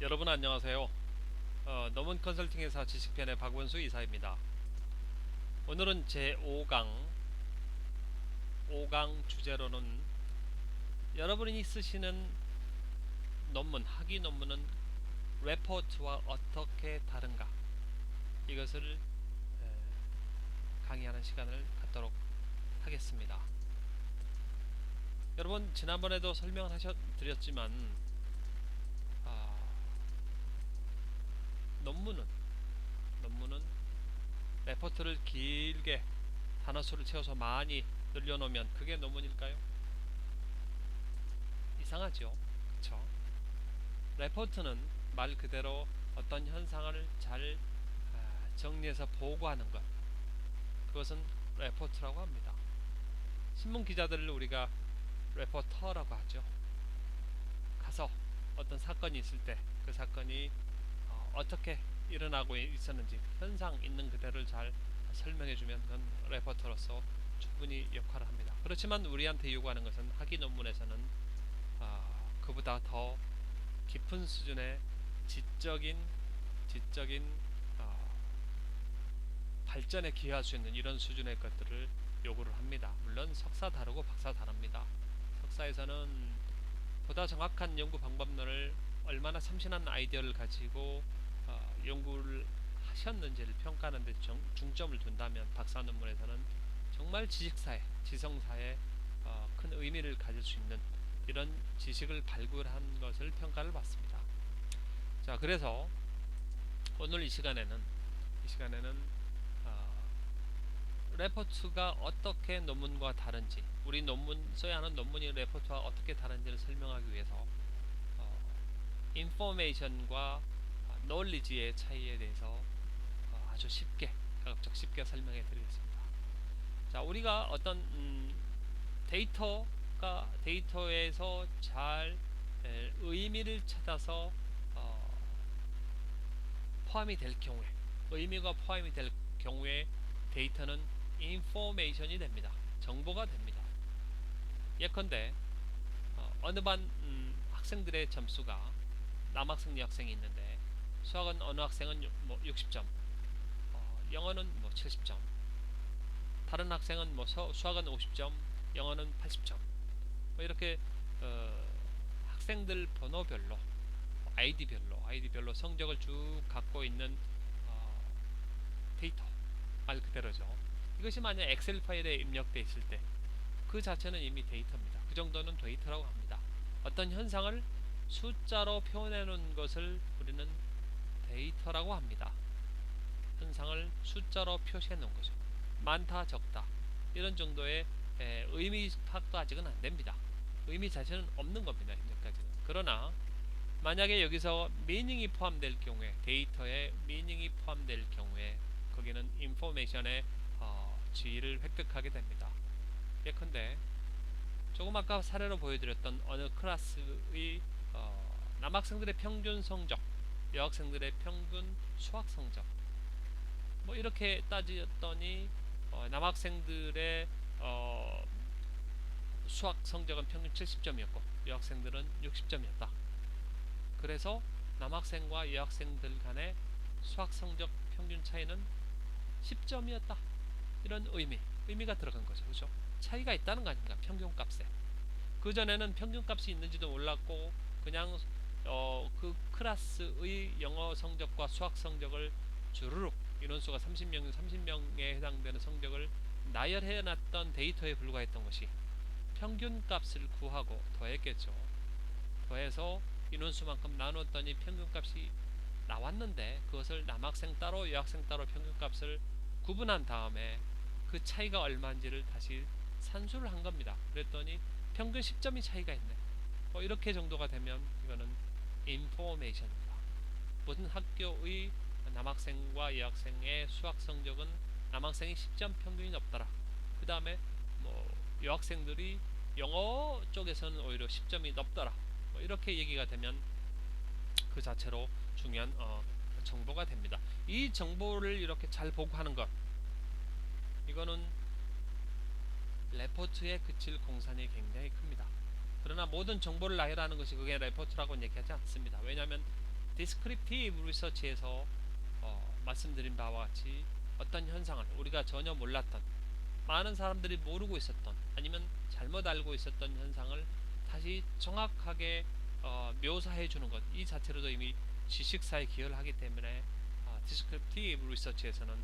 여러분 안녕하세요. 넘은 컨설팅 회사 지식편의 박원수 이사입니다. 오늘은 제5강 주제로는 여러분이 쓰시는 학위 논문은 레포트와 어떻게 다른가, 이것을 강의하는 시간을 갖도록 하겠습니다. 여러분, 지난번에도 설명드렸지만 논문은 레포트를 길게 단어 수를 채워서 많이 늘려놓으면 그게 논문일까요? 이상하죠. 그쵸? 레포트는 말 그대로 어떤 현상을 잘 정리해서 보고하는 것, 그것은 레포트라고 합니다. 신문 기자들을 우리가 레포터라고 하죠. 가서 어떤 사건이 있을 때 그 사건이 어떻게 일어나고 있었는지 현상 있는 그대로를 잘 설명해주면 그건 레포터로서 충분히 역할을 합니다. 그렇지만 우리한테 요구하는 것은 학위 논문에서는 그보다 더 깊은 수준의 지적인 발전에 기여할 수 있는 이런 수준의 것들을 요구를 합니다. 물론 석사 다르고 박사 다릅니다. 석사에서는 보다 정확한 연구 방법론을 얼마나 참신한 아이디어를 가지고 연구를 하셨는지를 평가하는 데 중점을 둔다면, 박사 논문에서는 정말 지성사에 큰 의미를 가질 수 있는 이런 지식을 발굴한 것을 평가를 받습니다. 자, 그래서 오늘 이 시간에는 어, 레포트가 어떻게 논문과 다른지, 우리 써야 하는 논문이 레포트와 어떻게 다른지를 설명하기 위해서 인포메이션과 knowledge의 차이에 대해서 아주 가급적 쉽게 설명해 드리겠습니다. 자, 우리가 어떤 데이터에서 잘 의미를 찾아서 포함이 될 경우에, 의미가 포함이 될 경우에 데이터는 인포메이션이 됩니다. 정보가 됩니다. 예컨대 어느 반 학생들의 점수가, 남학생 여학생이 있는데 수학은 어느 학생은 60점, 영어는 70점, 다른 학생은 수학은 50점, 영어는 80점, 이렇게 학생들 번호별로, 아이디별로 성적을 쭉 갖고 있는 데이터, 말 그대로죠. 이것이 만약 엑셀 파일에 입력되어 있을 때 그 자체는 이미 데이터입니다. 그 정도는 데이터라고 합니다. 어떤 현상을 숫자로 표현해 놓은 것을 우리는 데이터라고 합니다. 현상을 숫자로 표시해 놓은 거죠. 많다, 적다, 이런 정도의 의미 파악도 아직은 안 됩니다. 의미 자체는 없는 겁니다, 현재까지는. 그러나 만약에 여기서 미닝이 포함될 경우에, 데이터에 미닝이 포함될 경우에 거기는 인포메이션의 지위를 획득하게 됩니다. 예컨대 조금 아까 사례로 보여드렸던 어느 클래스의 남학생들의 평균 성적, 여학생들의 평균 수학 성적, 이렇게 따졌더니 남학생들의 수학 성적은 평균 70점이었고 여학생들은 60점이었다. 그래서 남학생과 여학생들 간의 수학 성적 평균 차이는 10점이었다. 이런 의미가 들어간 거죠. 그렇죠? 차이가 있다는 거 아닙니까? 평균값에. 그전에는 평균값이 있는지도 몰랐고 그냥 그 클래스의 영어 성적과 수학 성적을 주르륵, 인원수가 30명에 해당되는 성적을 나열해 놨던 데이터에 불과했던 것이 평균값을 구하고 더했겠죠. 더해서 인원수만큼 나눴더니 평균값이 나왔는데, 그것을 남학생 따로 여학생 따로 평균값을 구분한 다음에 그 차이가 얼마인지를 다시 산수를 한 겁니다. 그랬더니 평균 10점이 차이가 있네. 이렇게 정도가 되면 이거는 인포메이션입니다. 모든 학교의 남학생과 여학생의 수학 성적은 남학생이 10점 평균이 높더라. 그 다음에 여학생들이 영어 쪽에서는 오히려 10점이 높더라. 이렇게 얘기가 되면 그 자체로 중요한 정보가 됩니다. 이 정보를 이렇게 잘 보고하는 것, 이거는 레포트에 그칠 공산이 굉장히 큽니다. 그러나 모든 정보를 나열하는 것이 그게 레포트라고는 얘기하지 않습니다. 왜냐하면 디스크립티브 리서치에서 말씀드린 바와 같이 어떤 현상을 우리가 전혀 몰랐던, 많은 사람들이 모르고 있었던, 아니면 잘못 알고 있었던 현상을 다시 정확하게 묘사해 주는 것, 이 자체로도 이미 지식사에 기여를 하기 때문에 디스크립티브 리서치에서는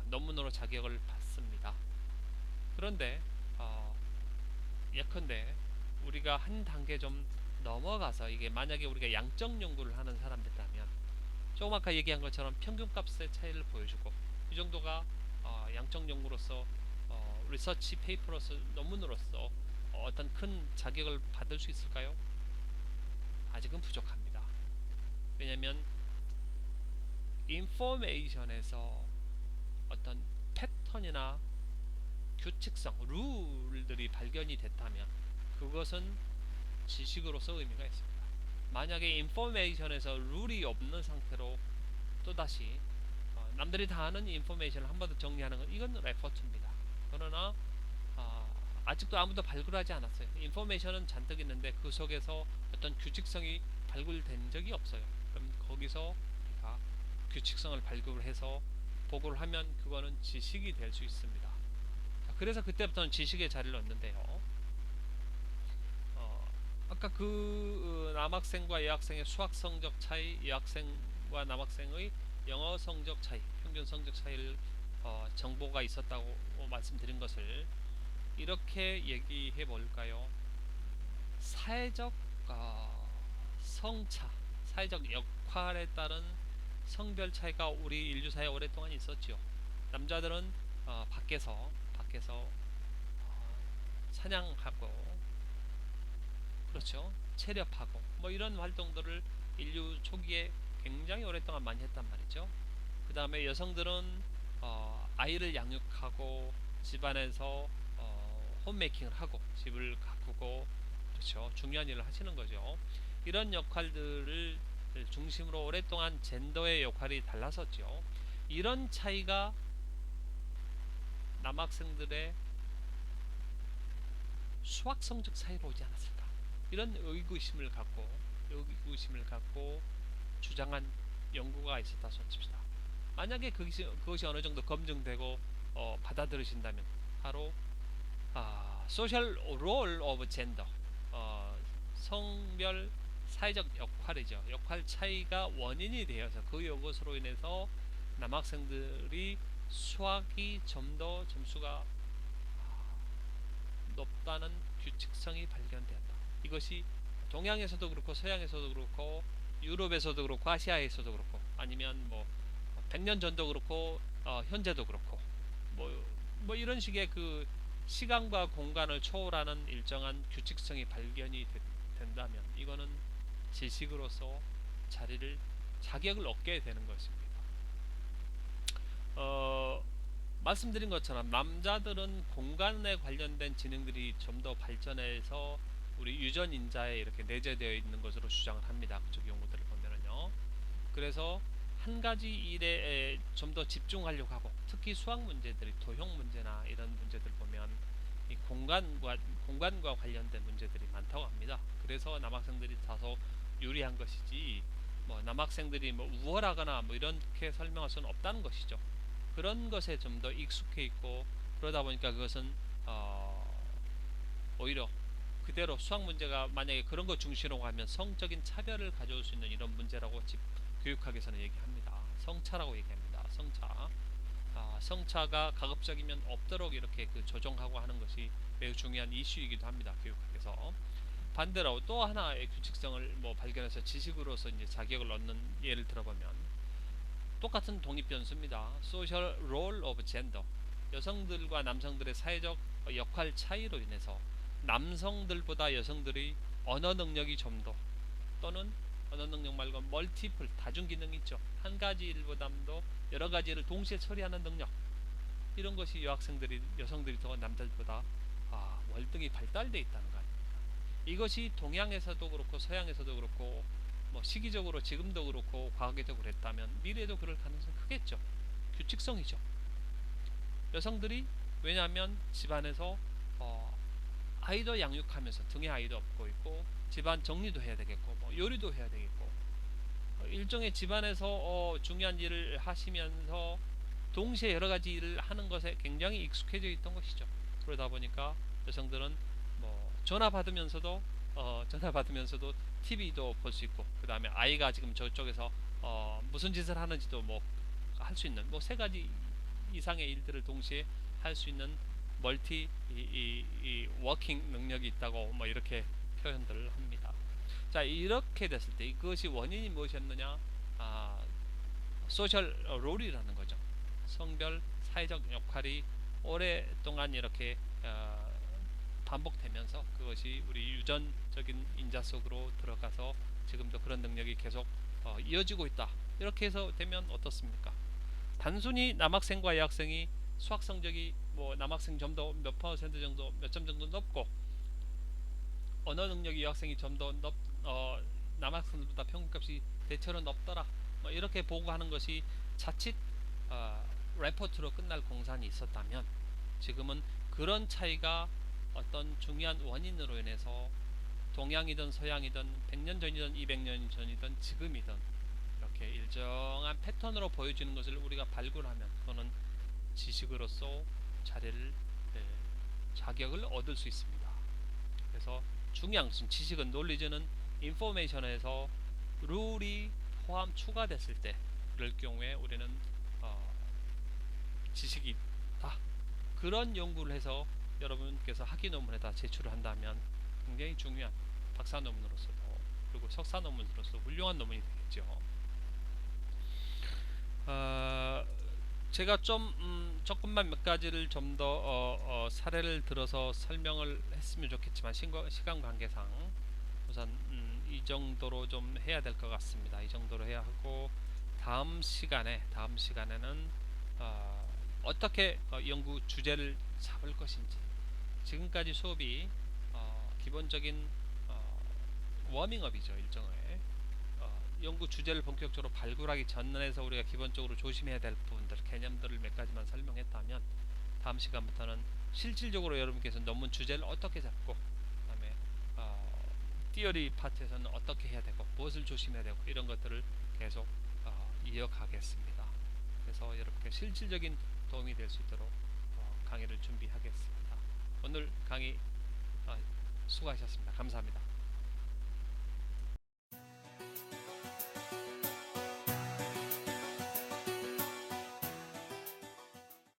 논문으로 자격을 받습니다. 그런데 예컨대 우리가 한 단계 좀 넘어가서, 이게 만약에 우리가 양적 연구를 하는 사람들이라면 조금 아까 얘기한 것처럼 평균값의 차이를 보여주고, 이 정도가 양적 연구로서 리서치 페이퍼로서, 논문으로서 어떤 큰 자격을 받을 수 있을까요? 아직은 부족합니다. 왜냐하면 인포메이션에서 어떤 패턴이나 규칙성, 룰들이 발견이 됐다면 그것은 지식으로서 의미가 있습니다. 만약에 인포메이션에서 룰이 없는 상태로 또다시 남들이 다 아는 인포메이션을 한 번 더 정리하는 건, 이건 레포트입니다. 그러나 아직도 아무도 발굴하지 않았어요. 인포메이션은 잔뜩 있는데 그 속에서 어떤 규칙성이 발굴된 적이 없어요. 그럼 거기서 우리가 규칙성을 발굴해서 보고를 하면 그거는 지식이 될 수 있습니다. 자, 그래서 그때부터는 지식의 자리를 얻는데요. 아까 그 남학생과 여학생의 수학 성적 차이, 여학생과 남학생의 영어 성적 차이, 평균 성적 차이를 정보가 있었다고 말씀드린 것을 이렇게 얘기해 볼까요? 사회적 성차, 사회적 역할에 따른 성별 차이가 우리 인류사에 오랫동안 있었지요. 남자들은 밖에서 사냥하고, 그렇죠, 체렵하고 뭐 이런 활동들을 인류 초기에 굉장히 오랫동안 많이 했단 말이죠. 그 다음에 여성들은 아이를 양육하고 집안에서 홈메이킹을 하고 집을 가꾸고, 그렇죠, 중요한 일을 하시는 거죠. 이런 역할들을 중심으로 오랫동안 젠더의 역할이 달랐었죠. 이런 차이가 남학생들의 수학 성적 차이로 오지 않았을까, 이런 의구심을 갖고 주장한 연구가 있었다 손칩시다. 만약에 그것이 어느 정도 검증되고 받아들이신다면 바로 소셜 롤 오브 젠더, 성별 사회적 역할이죠. 역할 차이가 원인이 되어서 그 요것으로 인해서 남학생들이 수학이 좀 더 점수가 높다는 규칙성이 발견되었다. 이것이 동양에서도 그렇고 서양에서도 그렇고 유럽에서도 그렇고 아시아에서도 그렇고, 아니면 뭐 100년 전도 그렇고 현재도 그렇고, 뭐 이런 식의 그 시간과 공간을 초월하는 일정한 규칙성이 발견이 된다면 이거는 지식으로서 자격을 얻게 되는 것입니다. 말씀드린 것처럼 남자들은 공간에 관련된 지능들이 좀 더 발전해서 우리 유전인자에 이렇게 내재되어 있는 것으로 주장을 합니다. 그쪽 연구들을 보면은요. 그래서 한 가지 일에 좀 더 집중하려고 하고, 특히 수학 문제들이 도형 문제나 이런 문제들 보면 이 공간과 관련된 문제들이 많다고 합니다. 그래서 남학생들이 다소 유리한 것이지, 뭐 남학생들이 뭐 우월하거나 뭐 이렇게 설명할 수는 없다는 것이죠. 그런 것에 좀 더 익숙해 있고, 그러다 보니까 그것은 오히려 그대로 수학 문제가 만약에 그런 거 중시로 하면 성적인 차별을 가져올 수 있는 이런 문제라고 교육학에서는 얘기합니다. 성차라고 얘기합니다. 성차가 가급적이면 없도록 이렇게 그 조정하고 하는 것이 매우 중요한 이슈이기도 합니다. 교육학에서. 반대로 또 하나의 규칙성을 발견해서 지식으로서 이제 자격을 얻는 예를 들어보면, 똑같은 독립변수입니다. Social Role of Gender. 여성들과 남성들의 사회적 역할 차이로 인해서 남성들보다 여성들이 언어 능력이 좀 더, 또는 언어 능력 말고 멀티플, 다중기능 있죠. 한 가지 일보다도 여러 가지 일을 동시에 처리하는 능력, 이런 것이 여성들이 더 남자들보다 월등히 발달되어 있다는 거 아닙니까? 이것이 동양에서도 그렇고 서양에서도 그렇고 시기적으로 지금도 그렇고 과거에도 그랬다면 미래에도 그럴 가능성이 크겠죠. 규칙성이죠. 여성들이, 왜냐하면 집안에서 아이도 양육하면서 등에 아이도 업고 있고 집안 정리도 해야 되겠고 요리도 해야 되겠고 일종의 집안에서 중요한 일을 하시면서 동시에 여러 가지 일을 하는 것에 굉장히 익숙해져 있던 것이죠. 그러다 보니까 여성들은 뭐 전화 받으면서도 TV도 볼 수 있고, 그 다음에 아이가 지금 저쪽에서 무슨 짓을 하는지도 뭐 할 수 있는 뭐 세 가지 이상의 일들을 동시에 할 수 있는 멀티 이 워킹 능력이 있다고 뭐 이렇게 표현들을 합니다. 자, 이렇게 됐을 때 이것이 원인이 무엇이었느냐? 아, 소셜 롤이라는 거죠. 성별 사회적 역할이 오랫동안 이렇게 반복되면서 그것이 우리 유전적인 인자 속으로 들어가서 지금도 그런 능력이 계속 이어지고 있다. 이렇게 해서 되면 어떻습니까? 단순히 남학생과 여학생이 수학 성적이 뭐 남학생 좀 더 몇 퍼센트 정도 몇 점 정도 높고 언어 능력이 여학생이 좀 더 남학생보다 평균값이 대체로 높더라. 뭐 이렇게 보고하는 것이 자칫 어, 레포트로 끝날 공산이 있었다면, 지금은 그런 차이가 어떤 중요한 원인으로 인해서 동양이든 서양이든 100년 전이든 200년 전이든 지금이든 이렇게 일정한 패턴으로 보여지는 것을 우리가 발굴하면 그거는 지식으로서 자리를 예, 자격을 얻을 수 있습니다. 그래서 중요한 것은 지식은 논리지는 인포메이션에서 룰이 포함 추가됐을 때, 그럴 경우에 우리는 어, 지식이 있다, 그런 연구를 해서 여러분께서 학위 논문에다 제출을 한다면 굉장히 중요한 박사 논문으로서도 그리고 석사 논문으로서 훌륭한 논문이 되겠죠. 어, 제가 좀 조금만 몇 가지를 좀 더 사례를 들어서 설명을 했으면 좋겠지만 시간 관계상 우선 이 정도로 좀 해야 될 것 같습니다. 이 정도로 해야 하고, 다음 시간에는 어떻게 연구 주제를 잡을 것인지, 지금까지 수업이 기본적인 워밍업이죠. 일종의 연구 주제를 본격적으로 발굴하기 전에서 우리가 기본적으로 조심해야 될 부분들, 개념들을 몇 가지만 설명했다면, 다음 시간부터는 실질적으로 여러분께서 논문 주제를 어떻게 잡고, 그 다음에 티어리 파트에서는 어떻게 해야 되고 무엇을 조심해야 되고 이런 것들을 계속 이어가겠습니다. 그래서 여러분께 실질적인 도움이 될 수 있도록 강의를 준비하겠습니다. 오늘 강의 수고하셨습니다. 감사합니다.